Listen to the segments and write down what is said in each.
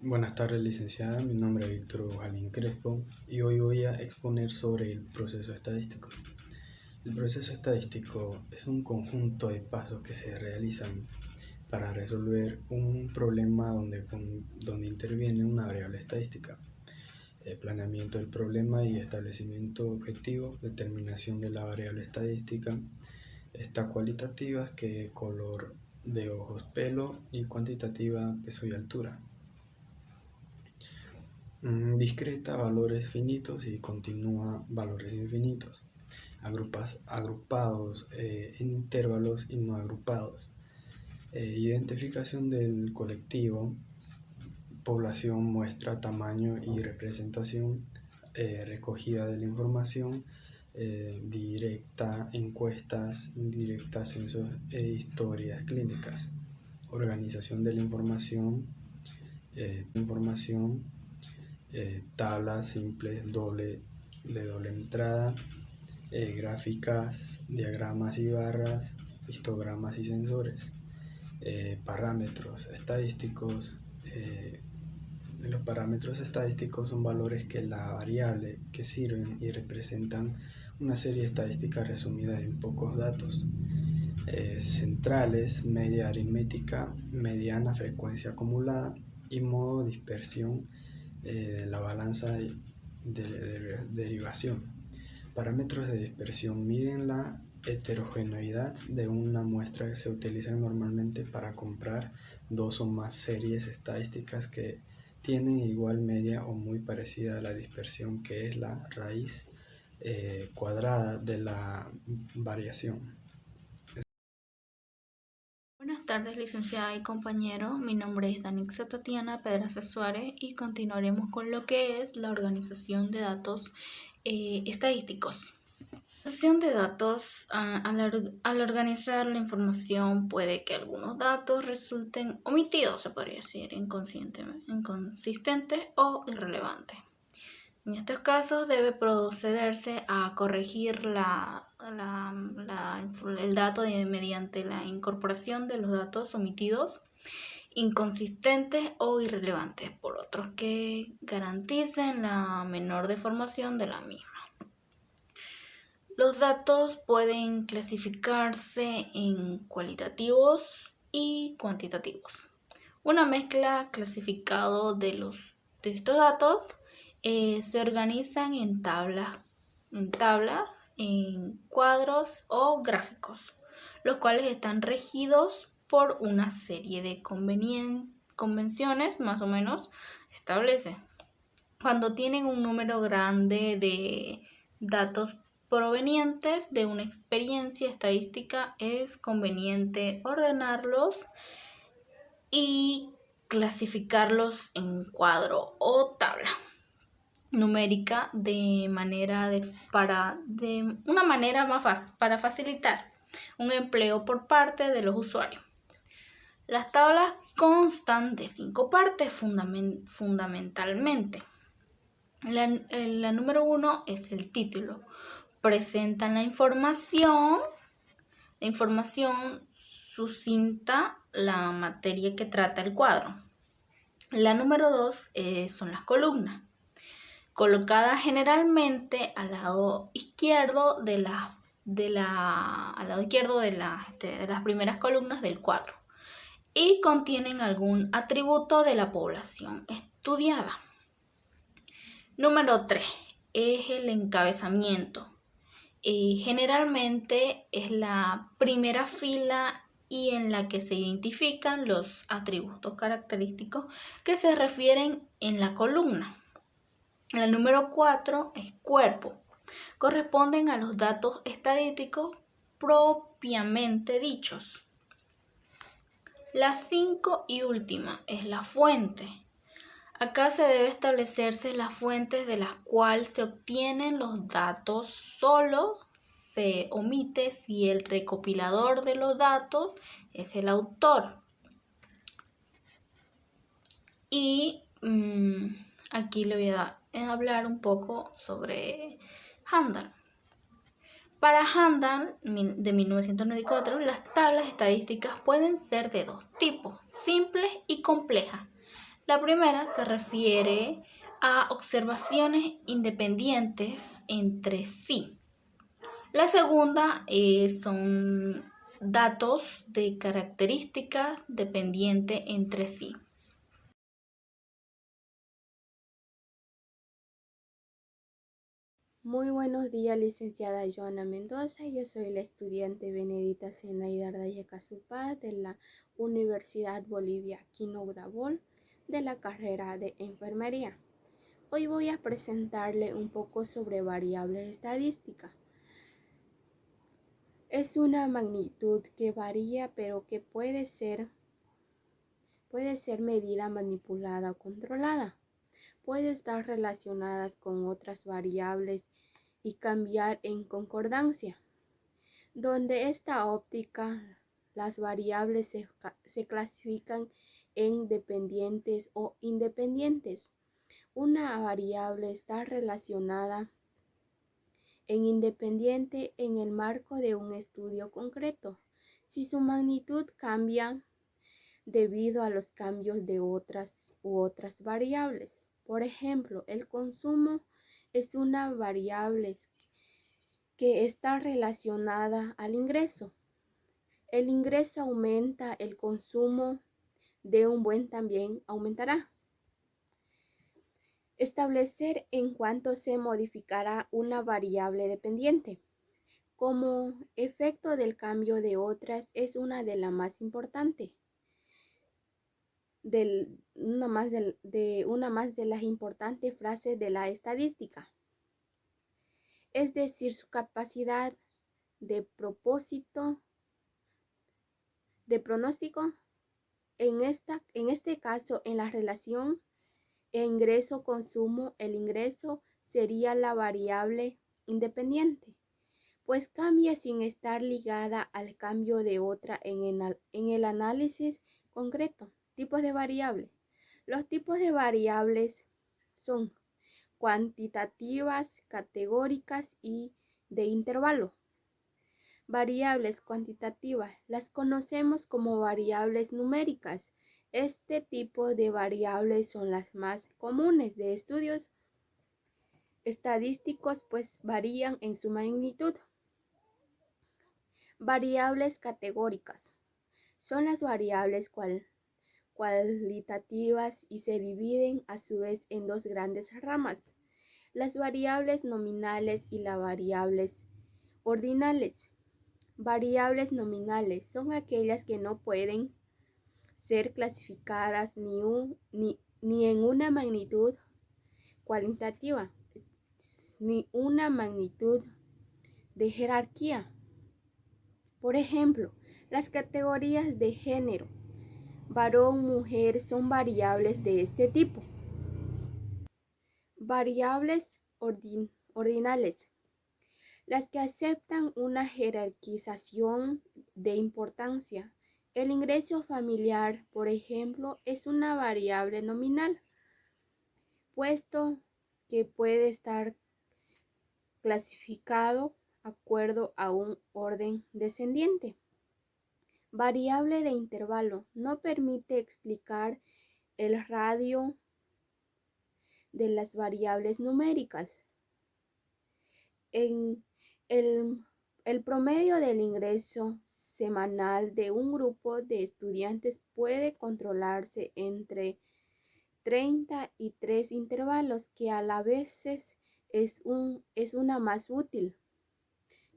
Buenas tardes, licenciada. Mi nombre es Víctor Jalín Crespo y hoy voy a exponer sobre el proceso estadístico. El proceso estadístico es un conjunto de pasos que se realizan para resolver un problema donde interviene una variable estadística. Planeamiento del problema y establecimiento objetivo, determinación de la variable estadística, cualitativas que color de ojos, pelo, y cuantitativa, peso y altura. Discreta, valores finitos, y continúa, valores infinitos. Agrupados en intervalos y no agrupados. Identificación del colectivo, población, muestra, tamaño y representación. Recogida de la información, directa, encuestas, indirectas, censos e historias clínicas. Organización de la información, tablas simples de doble entrada, gráficas, diagramas y barras, histogramas y sensores. Parámetros estadísticos. Los parámetros estadísticos son valores que la variable que sirven y representan una serie estadística resumida en pocos datos. Centrales, media aritmética, mediana, frecuencia acumulada y modo dispersión de la balanza de derivación. Parámetros de dispersión miden la heterogeneidad de una muestra que se utilizan normalmente para comparar dos o más series estadísticas que tienen igual media o muy parecida a la dispersión, que es la raíz cuadrada de la variación. Buenas tardes, licenciada y compañero. Mi nombre es Danixa Tatiana Pedraza Suárez y continuaremos con lo que es la organización de datos estadísticos. La organización de datos, al organizar la información, puede que algunos datos resulten omitidos, se podría decir, inconsistentes o irrelevantes. En estos casos debe procederse a corregir el dato mediante la incorporación de los datos omitidos, inconsistentes o irrelevantes por otros que garanticen la menor deformación de la misma. Los datos pueden clasificarse en cualitativos y cuantitativos. Una mezcla clasificado de estos datos se organizan en tablas, en cuadros o gráficos, los cuales están regidos por una serie de convenciones más o menos establece. Cuando tienen un número grande de datos provenientes de una experiencia estadística, es conveniente ordenarlos y clasificarlos en cuadro o tabla numérica para facilitar un empleo por parte de los usuarios. Las tablas constan de 5 partes fundamentalmente. La número 1 es el título. Presentan la información sucinta, la materia que trata el cuadro. La número 2 son las columnas, colocadas generalmente al lado izquierdo de las primeras columnas del cuadro y contienen algún atributo de la población estudiada. Número 3 es el encabezamiento. Generalmente es la primera fila y en la que se identifican los atributos característicos que se refieren en la columna. El número 4 es cuerpo. Corresponden a los datos estadísticos propiamente dichos. La 5 y última es la fuente. Acá se debe establecerse las fuentes de las cuales se obtienen los datos. Solo se omite si el recopilador de los datos es el autor. Y aquí le voy a hablar un poco sobre Handel. Para Handel, de 1994, las tablas estadísticas pueden ser de dos tipos, simples y complejas. La primera se refiere a observaciones independientes entre sí. La segunda son datos de características dependientes entre sí. Muy buenos días, licenciada Joana Mendoza. Yo soy la estudiante Benedita Zenaida Ardaya Casupá de la Universidad Bolivia Quino Udabol de la carrera de Enfermería. Hoy voy a presentarle un poco sobre variables estadísticas. Es una magnitud que varía pero que puede ser medida, manipulada o controlada. Puede estar relacionadas con otras variables y cambiar en concordancia. Donde esta óptica, las variables se clasifican en dependientes o independientes. Una variable está relacionada en independiente en el marco de un estudio concreto, si su magnitud cambia debido a los cambios de otras variables. Por ejemplo, el consumo es una variable que está relacionada al ingreso. El ingreso aumenta, el consumo de un buen también aumentará. Establecer en cuánto se modificará una variable dependiente. Como efecto del cambio de otras es una de las más importantes. Una más de las importantes frases de la estadística. Es decir, su capacidad de pronóstico. En este caso, en la relación ingreso-consumo, el ingreso sería la variable independiente, pues cambia sin estar ligada al cambio de otra en el análisis concreto. Tipos de variables. Los tipos de variables son cuantitativas, categóricas y de intervalo. Variables cuantitativas las conocemos como variables numéricas. Este tipo de variables son las más comunes de estudios estadísticos, pues varían en su magnitud. Variables categóricas son las variables cualitativas y se dividen a su vez en dos grandes ramas: las variables nominales y las variables ordinales. Variables nominales son aquellas que no pueden ser clasificadas ni en una magnitud cualitativa ni una magnitud de jerarquía. Por ejemplo, las categorías de género, varón, mujer, son variables de este tipo. Variables ordinales. Las que aceptan una jerarquización de importancia. El ingreso familiar, por ejemplo, es una variable nominal, puesto que puede estar clasificado de acuerdo a un orden descendiente. Variable de intervalo. No permite explicar el radio de las variables numéricas. En el promedio del ingreso semanal de un grupo de estudiantes puede controlarse entre 33 intervalos, que a la vez es una más útil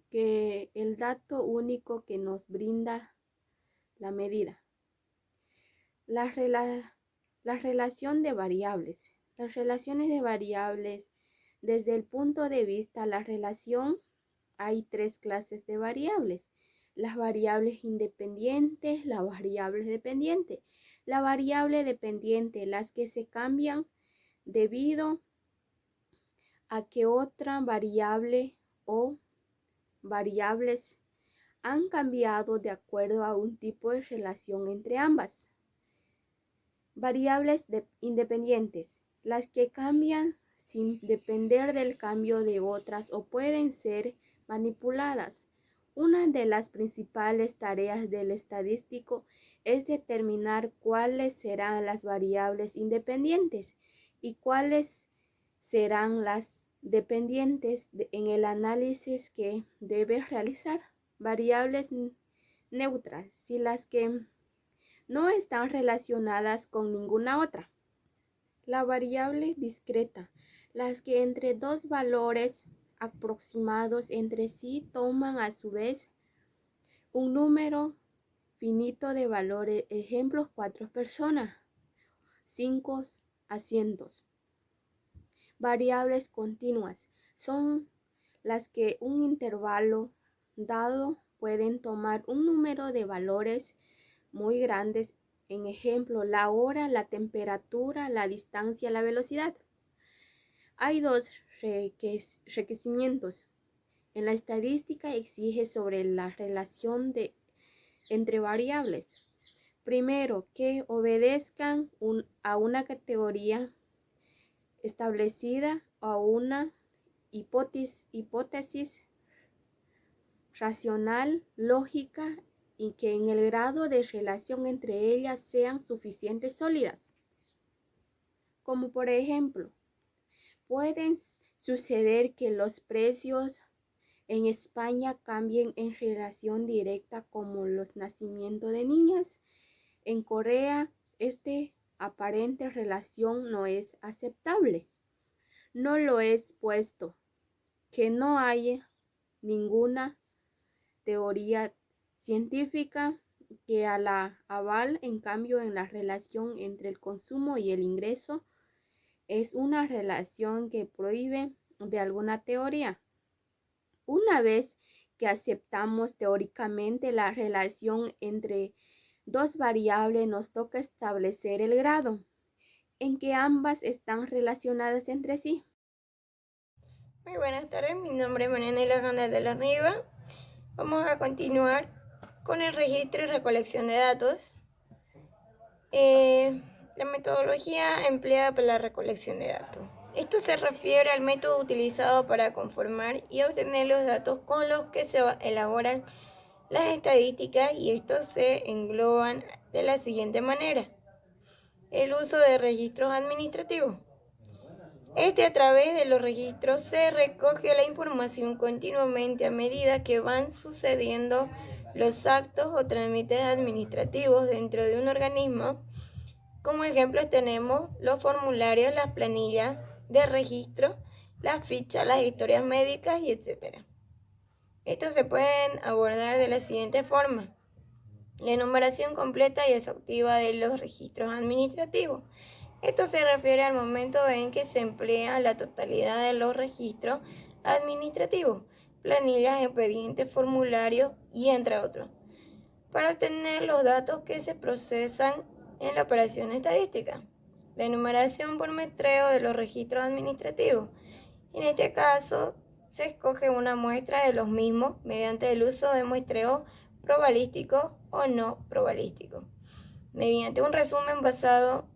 que el dato único que nos brinda la medida. La relación de variables. Las relaciones de variables, desde el punto de vista la relación, hay tres clases de variables: las variables independientes, las variables dependientes. La variable dependiente, las que se cambian debido a que otra variable o variables han cambiado de acuerdo a un tipo de relación entre ambas. Variables independientes, las que cambian sin depender del cambio de otras o pueden ser manipuladas. Una de las principales tareas del estadístico es determinar cuáles serán las variables independientes y cuáles serán las dependientes en el análisis que debe realizar. Variables neutras, si las que no están relacionadas con ninguna otra. La variable discreta, las que entre dos valores aproximados entre sí toman a su vez un número finito de valores, ejemplos 4 personas, 5 asientos. Variables continuas son las que un intervalo dado pueden tomar un número de valores muy grandes, en ejemplo, la hora, la temperatura, la distancia, la velocidad. Hay dos requerimientos. En la estadística exige sobre la relación entre variables. Primero, que obedezcan a una categoría establecida o a una hipótesis racional, lógica y que en el grado de relación entre ellas sean suficientemente sólidas. Como por ejemplo, pueden suceder que los precios en España cambien en relación directa como los nacimientos de niñas. En Corea, esta aparente relación no es aceptable. No lo es puesto que no hay ninguna teoría científica que la aval. En cambio, en la relación entre el consumo y el ingreso es una relación que prohíbe de alguna teoría. Una vez que aceptamos teóricamente la relación entre dos variables, nos toca establecer el grado en que ambas están relacionadas entre sí. Muy buenas tardes, mi nombre es Marianela Ganda de la Riva. Vamos a continuar con el registro y recolección de datos. La metodología empleada para la recolección de datos. Esto se refiere al método utilizado para conformar y obtener los datos con los que se elaboran las estadísticas, y estos se engloban de la siguiente manera. El uso de registros administrativos. A través de los registros se recoge la información continuamente a medida que van sucediendo los actos o trámites administrativos dentro de un organismo. Como ejemplos tenemos los formularios, las planillas de registro, las fichas, las historias médicas y etc. Estos se pueden abordar de la siguiente forma. La enumeración completa y exhaustiva de los registros administrativos. Esto se refiere al momento en que se emplea la totalidad de los registros administrativos, planillas, expedientes, formularios y entre otros, para obtener los datos que se procesan en la operación estadística. La enumeración por muestreo de los registros administrativos. En este caso, se escoge una muestra de los mismos mediante el uso de muestreo probabilístico o no probabilístico, mediante un resumen basado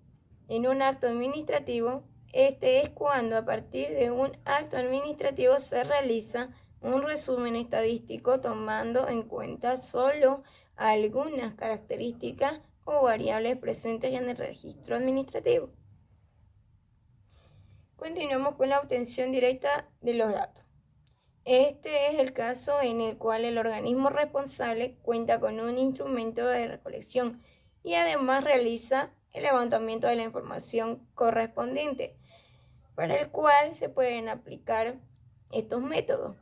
en un acto administrativo. Este es cuando a partir de un acto administrativo se realiza un resumen estadístico tomando en cuenta solo algunas características o variables presentes en el registro administrativo. Continuamos con la obtención directa de los datos. Este es el caso en el cual el organismo responsable cuenta con un instrumento de recolección y además realiza el levantamiento de la información correspondiente, para el cual se pueden aplicar estos métodos.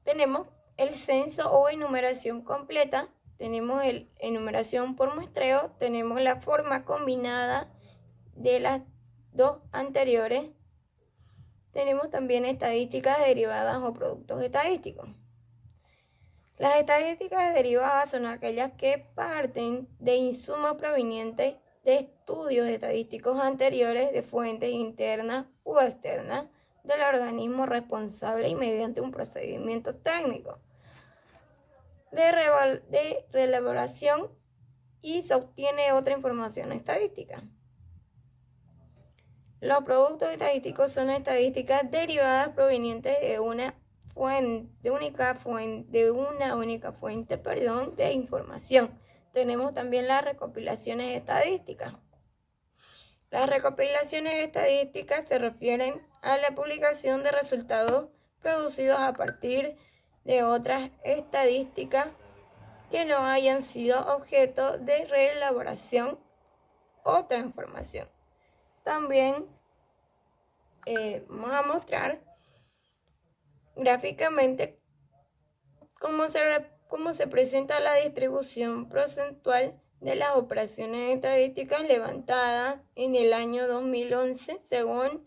Tenemos el censo o enumeración completa, tenemos la enumeración por muestreo, tenemos la forma combinada de las dos anteriores, tenemos también estadísticas derivadas o productos estadísticos. Las estadísticas derivadas son aquellas que parten de insumos provenientes de estudios estadísticos anteriores de fuentes internas u externas del organismo responsable y mediante un procedimiento técnico de reelaboración, y se obtiene otra información estadística. Los productos estadísticos son estadísticas derivadas provenientes de una una única fuente de información. Tenemos también las recopilaciones estadísticas. Las recopilaciones estadísticas se refieren a la publicación de resultados producidos a partir de otras estadísticas que no hayan sido objeto de reelaboración o transformación. También vamos a mostrar gráficamente cómo se presenta la distribución porcentual de las operaciones estadísticas levantadas en el año 2011 según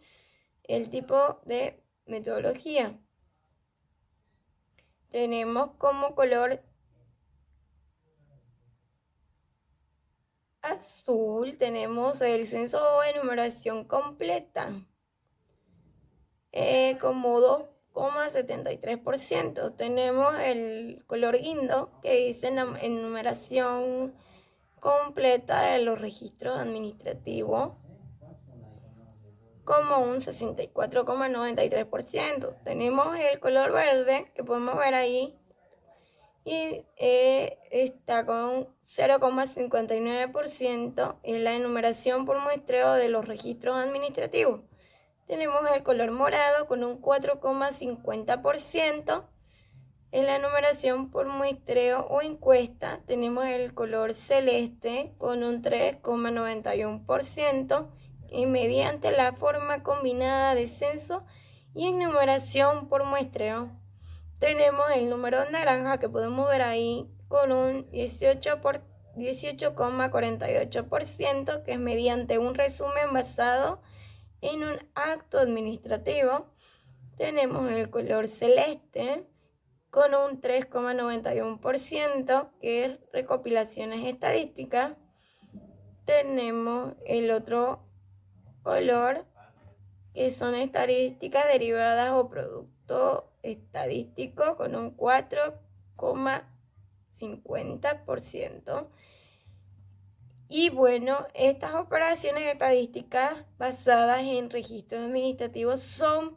el tipo de metodología. Tenemos como color azul, tenemos el censo o enumeración completa, como 2,73%. Tenemos el color guindo que dice enumeración completa de los registros administrativos, como un 64,93%. Tenemos el color verde que podemos ver ahí y está con 0,59% en la enumeración por muestreo de los registros administrativos. Tenemos el color morado con un 4,50% en la enumeración por muestreo o encuesta. Tenemos el color celeste con un 3,91% y mediante la forma combinada de censo y enumeración por muestreo. Tenemos el número naranja que podemos ver ahí con un 18,48%, que es mediante un resumen basado en un acto administrativo. Tenemos el color celeste con un 3,91%, que es recopilaciones estadísticas. Tenemos el otro color, que son estadísticas derivadas o producto estadístico, con un 4,50%. Y bueno, estas operaciones estadísticas basadas en registros administrativos son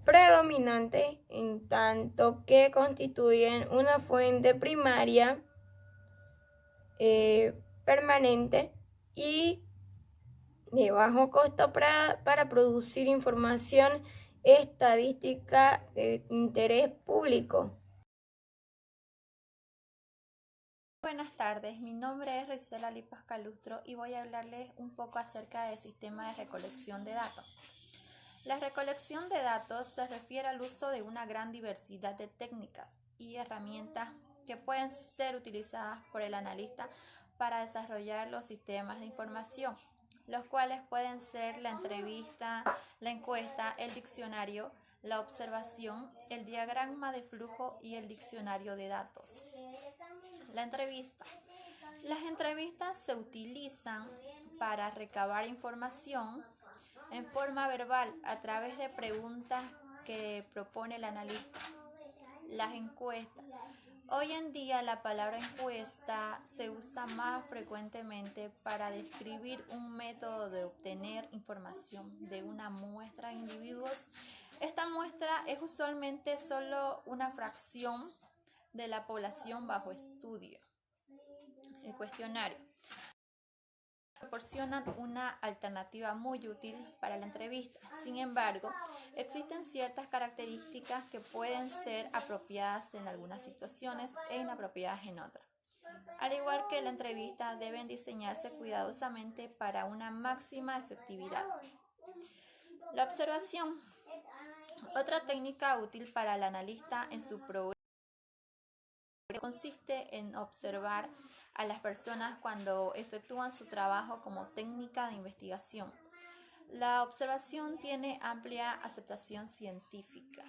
predominantes en tanto que constituyen una fuente primaria permanente y de bajo costo para producir información estadística de interés público. Buenas tardes, mi nombre es Rizela Lipas Calustro y voy a hablarles un poco acerca del sistema de recolección de datos. La recolección de datos se refiere al uso de una gran diversidad de técnicas y herramientas que pueden ser utilizadas por el analista para desarrollar los sistemas de información, los cuales pueden ser la entrevista, la encuesta, el diccionario, la observación, el diagrama de flujo y el diccionario de datos. La entrevista. Las entrevistas se utilizan para recabar información en forma verbal a través de preguntas que propone el analista. Las encuestas. Hoy en día la palabra encuesta se usa más frecuentemente para describir un método de obtener información de una muestra de individuos. Esta muestra es usualmente solo una fracción de la población bajo estudio. El cuestionario. Proporcionan una alternativa muy útil para la entrevista. Sin embargo, existen ciertas características que pueden ser apropiadas en algunas situaciones e inapropiadas en otras. Al igual que la entrevista, deben diseñarse cuidadosamente para una máxima efectividad. La observación. Otra técnica útil para el analista en su programa consiste en observar a las personas cuando efectúan su trabajo como técnica de investigación. La observación tiene amplia aceptación científica.